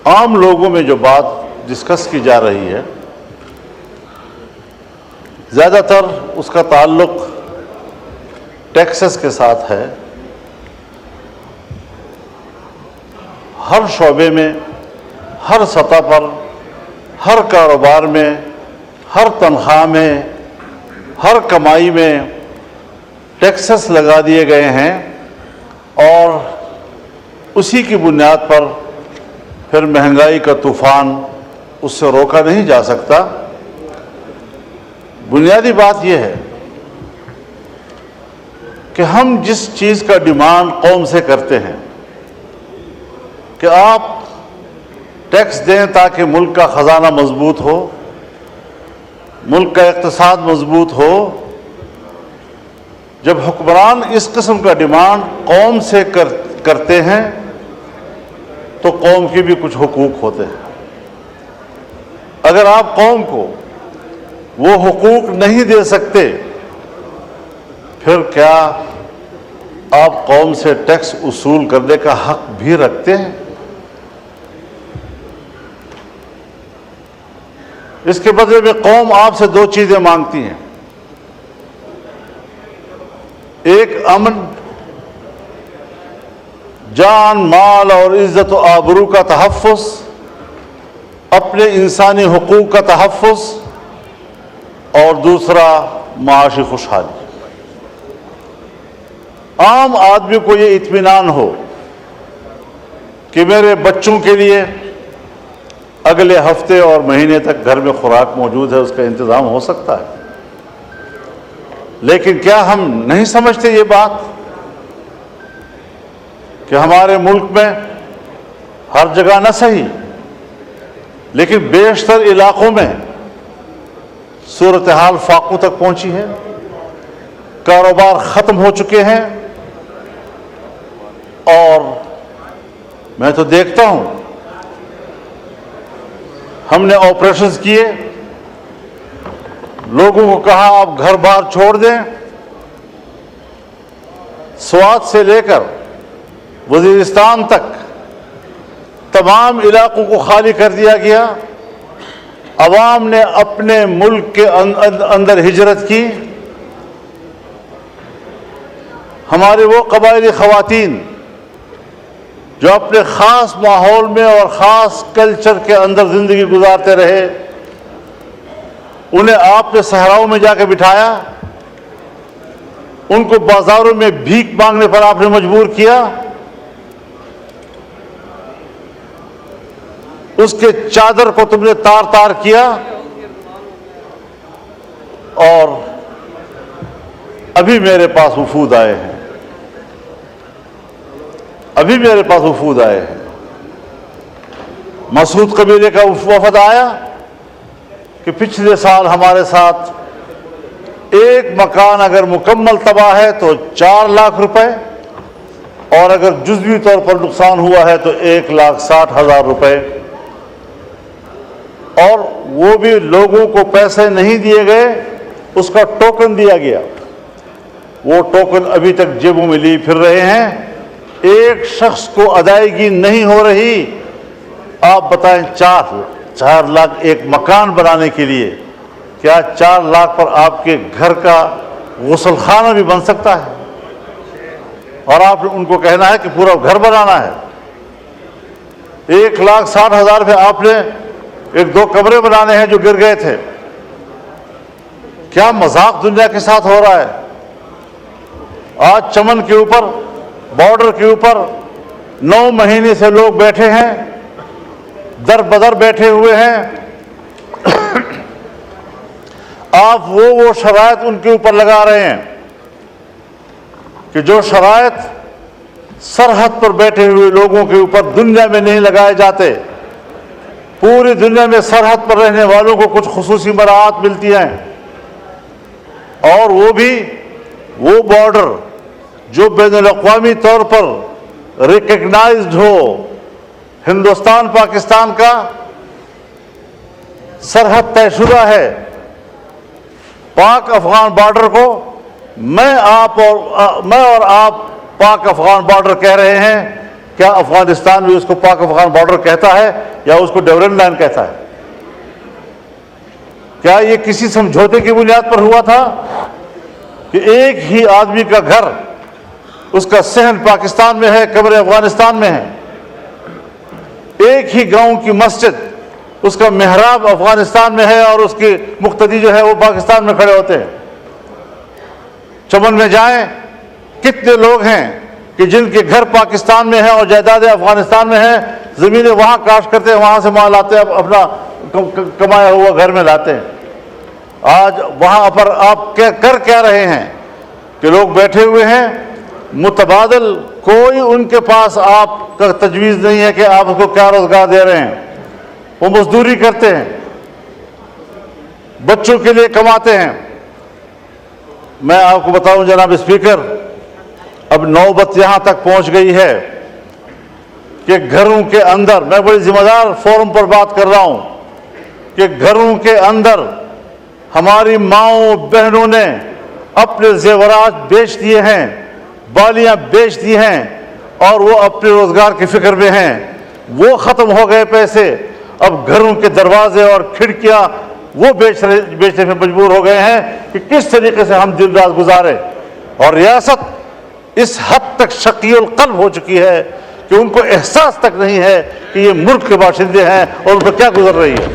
عام لوگوں میں جو بات ڈسکس کی جا رہی ہے زیادہ تر اس کا تعلق ٹیکسز کے ساتھ ہے. ہر شعبے میں، ہر سطح پر، ہر کاروبار میں، ہر تنخواہ میں، ہر کمائی میں ٹیکسز لگا دیے گئے ہیں اور اسی کی بنیاد پر پھر مہنگائی کا طوفان اس سے روکا نہیں جا سکتا. بنیادی بات یہ ہے کہ ہم جس چیز کا ڈیمانڈ قوم سے کرتے ہیں کہ آپ ٹیکس دیں تاکہ ملک کا خزانہ مضبوط ہو، ملک کا اقتصاد مضبوط ہو، جب حکمران اس قسم کا ڈیمانڈ قوم سے کرتے ہیں تو قوم کے بھی کچھ حقوق ہوتے ہیں. اگر آپ قوم کو وہ حقوق نہیں دے سکتے پھر کیا آپ قوم سے ٹیکس وصول کرنے کا حق بھی رکھتے ہیں؟ اس کے بدلے میں قوم آپ سے دو چیزیں مانگتی ہیں. ایک امن، جان، مال اور عزت و آبرو کا تحفظ، اپنے انسانی حقوق کا تحفظ، اور دوسرا معاشی خوشحالی. عام آدمی کو یہ اطمینان ہو کہ میرے بچوں کے لیے اگلے ہفتے اور مہینے تک گھر میں خوراک موجود ہے، اس کا انتظام ہو سکتا ہے. لیکن کیا ہم نہیں سمجھتے یہ بات کہ ہمارے ملک میں ہر جگہ نہ صحیح لیکن بیشتر علاقوں میں صورتحال فاقوں تک پہنچی ہے، کاروبار ختم ہو چکے ہیں، اور میں تو دیکھتا ہوں ہم نے آپریشنز کیے، لوگوں کو کہا آپ گھر بار چھوڑ دیں، سوات سے لے کر وزیرستان تک تمام علاقوں کو خالی کر دیا گیا. عوام نے اپنے ملک کے اندر ہجرت کی. ہمارے وہ قبائلی خواتین جو اپنے خاص ماحول میں اور خاص کلچر کے اندر زندگی گزارتے رہے، انہیں آپ نے صحراؤں میں جا کے بٹھایا، ان کو بازاروں میں بھیک مانگنے پر آپ نے مجبور کیا، اس کے چادر کو تم نے تار تار کیا، اور ابھی میرے پاس وفود آئے ہیں، ابھی میرے پاس وفود آئے ہیں. مسعود قبیلے کا وفد آیا کہ پچھلے سال ہمارے ساتھ ایک مکان اگر مکمل تباہ ہے تو 4 لاکھ روپے، اور اگر جزوی طور پر نقصان ہوا ہے تو 1,60,000 روپے. اور وہ بھی لوگوں کو پیسے نہیں دیے گئے، اس کا ٹوکن دیا گیا. وہ ٹوکن ابھی تک جیبوں میں لیے پھر رہے ہیں. ایک شخص کو ادائیگی نہیں ہو رہی. آپ بتائیں 4 لاکھ ایک مکان بنانے کے لیے، کیا 4 لاکھ پر آپ کے گھر کا غسل خانہ بھی بن سکتا ہے؟ اور آپ ان کو کہنا ہے کہ پورا گھر بنانا ہے. 1,60,000 روپے آپ نے 1-2 کمرے بنانے ہیں جو گر گئے تھے. کیا مذاق دنیا کے ساتھ ہو رہا ہے؟ آج چمن کے اوپر، بارڈر کے اوپر 9 مہینے سے لوگ بیٹھے ہیں، در بدر بیٹھے ہوئے ہیں. آپ وہ شرائط ان کے اوپر لگا رہے ہیں کہ جو شرائط سرحد پر بیٹھے ہوئے لوگوں کے اوپر دنیا میں نہیں لگائے جاتے. پوری دنیا میں سرحد پر رہنے والوں کو کچھ خصوصی مراعات ملتی ہیں، اور وہ بھی وہ بارڈر جو بین الاقوامی طور پر ریکگنائزڈ ہو. ہندوستان پاکستان کا سرحد طے شدہ ہے. پاک افغان بارڈر کو میں اور آپ پاک افغان بارڈر کہہ رہے ہیں. کیا افغانستان بھی اس کو پاک افغان بارڈر کہتا ہے یا اس کو ڈیورن لائن کہتا ہے؟ کیا یہ کسی سمجھوتے کی بنیاد پر ہوا تھا کہ ایک ہی آدمی کا گھر، اس کا صحن پاکستان میں ہے، قبر افغانستان میں ہے، ایک ہی گاؤں کی مسجد، اس کا محراب افغانستان میں ہے اور اس کے مقتدی جو ہے وہ پاکستان میں کھڑے ہوتے ہیں؟ چمن میں جائیں، کتنے لوگ ہیں کہ جن کے گھر پاکستان میں ہیں اور جائیدادیں افغانستان میں ہیں، زمینیں وہاں کاشت کرتے ہیں، وہاں سے مال لاتے ہیں، اپنا کمایا ہوا گھر میں لاتے ہیں۔ آج وہاں پر آپ کر کیا رہے ہیں کہ لوگ بیٹھے ہوئے ہیں متبادل، کوئی ان کے پاس آپ کا تجویز نہیں ہے کہ آپ اس کو کیا روزگار دے رہے ہیں۔ وہ مزدوری کرتے ہیں، بچوں کے لیے کماتے ہیں۔ میں آپ کو بتاؤں جناب اسپیکر، اب نوبت یہاں تک پہنچ گئی ہے کہ گھروں کے اندر، میں بڑی ذمہ دار فورم پر بات کر رہا ہوں، کہ گھروں کے اندر ہماری ماؤں بہنوں نے اپنے زیورات بیچ دیے ہیں، بالیاں بیچ دی ہیں، اور وہ اپنے روزگار کی فکر میں ہیں۔ وہ ختم ہو گئے پیسے، اب گھروں کے دروازے اور کھڑکیاں وہ بیچنے میں مجبور ہو گئے ہیں کہ کس طریقے سے ہم دن رات گزارے۔ اور ریاست اس حد تک شقی القلب ہو چکی ہے کہ ان کو احساس تک نہیں ہے کہ یہ ملک کے باشندے ہیں اور ان پر کیا گزر رہی ہے۔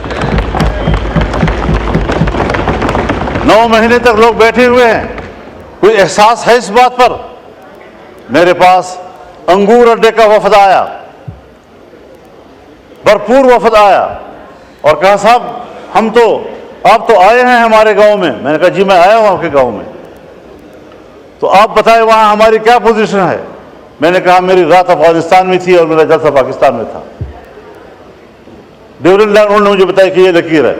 9 مہینے تک لوگ بیٹھے ہوئے ہیں، کوئی احساس ہے اس بات پر؟ میرے پاس انگور اڈے کا وفد آیا، بھرپور وفد آیا، اور کہا صاحب آپ تو آئے ہیں ہمارے گاؤں میں۔ میں نے کہا جی میں آیا ہوں آپ کے گاؤں میں، تو آپ بتائیں وہاں ہماری کیا پوزیشن ہے؟ میں نے کہا میری رات افغانستان میں تھی اور میرا جلسہ پاکستان میں تھا۔ ڈیورن لائن انہوں نے مجھے بتایا کہ یہ لکیر ہے،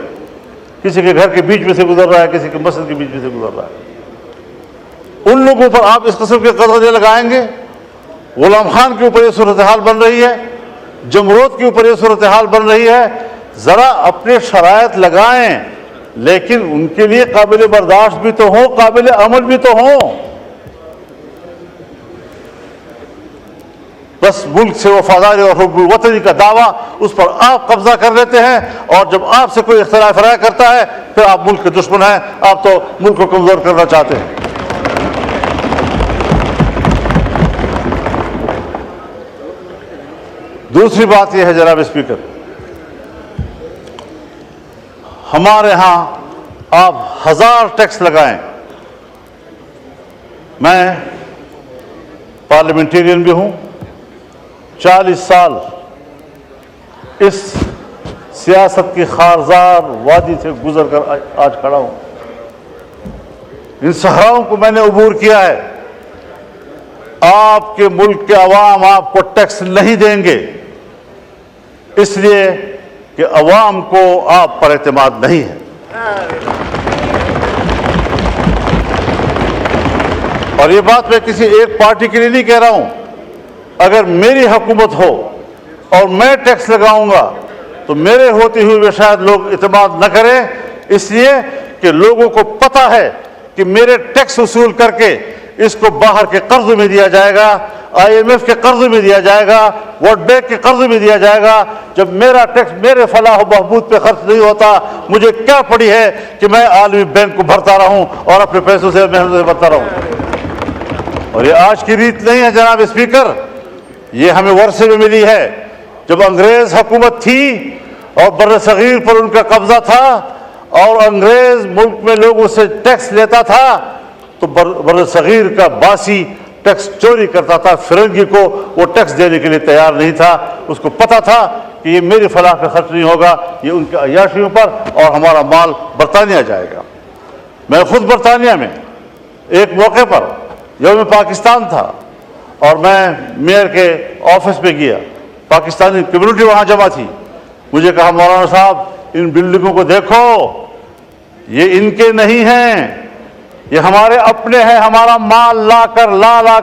کسی کے گھر کے بیچ میں سے گزر رہا ہے، کسی کے مسجد کے بیچ میں سے گزر رہا ہے۔ ان لوگوں پر آپ اس قسم کے قدغنے لگائیں گے؟ غلام خان کے اوپر یہ صورتحال بن رہی ہے، جمرود کے اوپر یہ صورتحال بن رہی ہے۔ ذرا اپنے شرائط لگائیں، لیکن ان کے لیے قابل برداشت بھی تو ہوں، قابل عمل بھی تو ہوں۔ بس ملک سے وفاداری اور حب الوطنی کا دعویٰ، اس پر آپ قبضہ کر لیتے ہیں، اور جب آپ سے کوئی اختلاف رائے کرتا ہے پھر آپ ملک کے دشمن ہیں، آپ تو ملک کو کمزور کرنا چاہتے ہیں۔ دوسری بات یہ ہے جناب اسپیکر، ہمارے ہاں آپ 1000 ٹیکس لگائیں، میں پارلیمنٹیرین بھی ہوں، 40 سال اس سیاست کی خارزار وادی سے گزر کر آج کھڑا ہوں۔ ان صحراؤں کو میں نے عبور کیا ہے۔ آپ کے ملک کے عوام آپ کو ٹیکس نہیں دیں گے، اس لیے کہ عوام کو آپ پر اعتماد نہیں ہے۔ اور یہ بات میں کسی ایک پارٹی کے لیے نہیں کہہ رہا ہوں۔ اگر میری حکومت ہو اور میں ٹیکس لگاؤں گا تو میرے ہوتے ہوئے بھی شاید لوگ اعتماد نہ کریں، اس لیے کہ لوگوں کو پتہ ہے کہ میرے ٹیکس وصول کر کے اس کو باہر کے قرض میں دیا جائے گا، IMF کے قرض میں دیا جائے گا، ورلڈ بینک کے قرض میں دیا جائے گا۔ جب میرا ٹیکس میرے فلاح و بہبود پہ خرچ نہیں ہوتا، مجھے کیا پڑی ہے کہ میں عالمی بینک کو بھرتا رہوں اور اپنے پیسوں سے محنت سے بھرتا رہوں۔ اور یہ آج کی ریت نہیں ہے جناب اسپیکر، یہ ہمیں ورثے میں ملی ہے۔ جب انگریز حکومت تھی اور بر صغیر پر ان کا قبضہ تھا اور انگریز ملک میں لوگوں سے ٹیکس لیتا تھا تو بر صغیر کا باسی ٹیکس چوری کرتا تھا، فرنگی کو وہ ٹیکس دینے کے لیے تیار نہیں تھا۔ اس کو پتا تھا کہ یہ میری فلاح پہ خرچ نہیں ہوگا، یہ ان کے عیاشیوں پر، اور ہمارا مال برطانیہ جائے گا۔ میں خود برطانیہ میں ایک موقع پر یوم پاکستان تھا اور میں میئر کے آفس میں گیا، پاکستانی کمیونٹی وہاں جمع تھی۔ مجھے کہا مولانا صاحب ان بلڈنگوں کو دیکھو، یہ ان کے نہیں ہیں، یہ ہمارے اپنے ہیں، ہمارا مال لا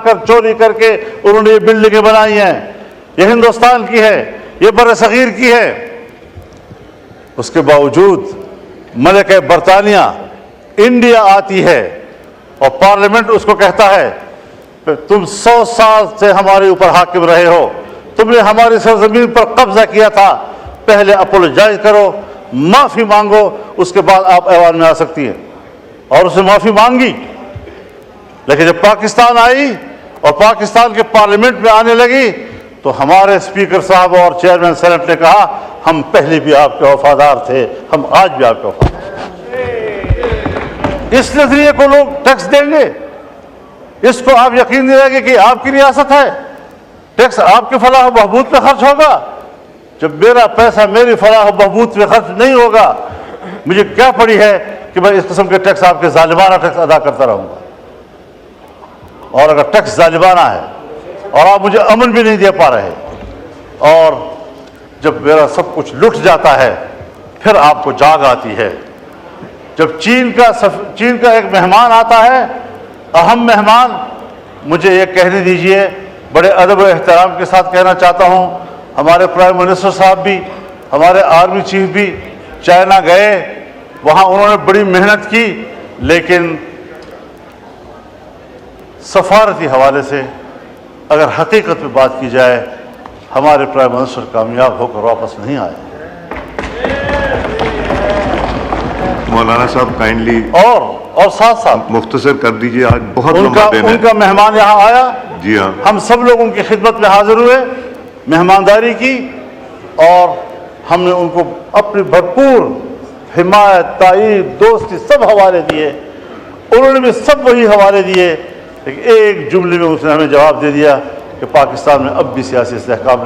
کر چوری کر کے انہوں نے یہ بلڈنگیں بنائی ہیں، یہ ہندوستان کی ہے، یہ بر صغیر کی ہے۔ اس کے باوجود ملکہ برطانیہ انڈیا آتی ہے اور پارلیمنٹ اس کو کہتا ہے تم 100 سال سے ہمارے اوپر حاکم رہے ہو، تم نے ہماری سرزمین پر قبضہ کیا تھا، پہلے اپولوجائز کرو، معافی مانگو، اس کے بعد آپ ایوان میں آ سکتی ہیں۔ اور اس نے معافی مانگی، لیکن جب پاکستان آئی اور پاکستان کے پارلیمنٹ میں آنے لگی تو ہمارے اسپیکر صاحب اور چیئرمین سینٹ نے کہا ہم پہلے بھی آپ کے وفادار تھے، ہم آج بھی آپ کے وفادار ہیں۔ اس نظریے کو لوگ ٹیکس دیں گے، اس کو آپ یقین دلائیں گے کہ آپ کی ریاست ہے، ٹیکس آپ کے فلاح و بہبود پہ خرچ ہوگا؟ جب میرا پیسہ میری فلاح و بہبود پہ خرچ نہیں ہوگا، مجھے کیا پڑی ہے کہ میں اس قسم کے ٹیکس، آپ کے ظالمانہ ٹیکس ادا کرتا رہوں گا؟ اور اگر ٹیکس ظالمانہ ہے اور آپ مجھے امن بھی نہیں دے پا رہے، اور جب میرا سب کچھ لٹ جاتا ہے پھر آپ کو جاگ آتی ہے۔ جب چین کا ایک مہمان آتا ہے، اہم مہمان، مجھے یہ کہنے دیجئے، بڑے ادب و احترام کے ساتھ کہنا چاہتا ہوں، ہمارے پرائم منسٹر صاحب بھی، ہمارے آرمی چیف بھی چائنا گئے، وہاں انہوں نے بڑی محنت کی، لیکن سفارتی حوالے سے اگر حقیقت پہ بات کی جائے، ہمارے پرائم منسٹر کامیاب ہو کر واپس نہیں آئے۔ مولانا صاحب کائنڈلی اور ساتھ ساتھ مختصر کر دیجئے، آج بہت لمبا دن ہے۔ ان کا مہمان یہاں آیا، جی ہاں، ہم سب لوگ ان کی خدمت میں حاضر ہوئے، مہمانداری کی، اور ہم نے ان کو اپنی بھرپور حمایت، تائید، دوستی سب حوالے دیے، انہوں نے بھی سب وہی حوالے دیے، لیکن ایک جملے میں اس نے ہمیں جواب دے دیا کہ پاکستان میں اب بھی سیاسی استحکام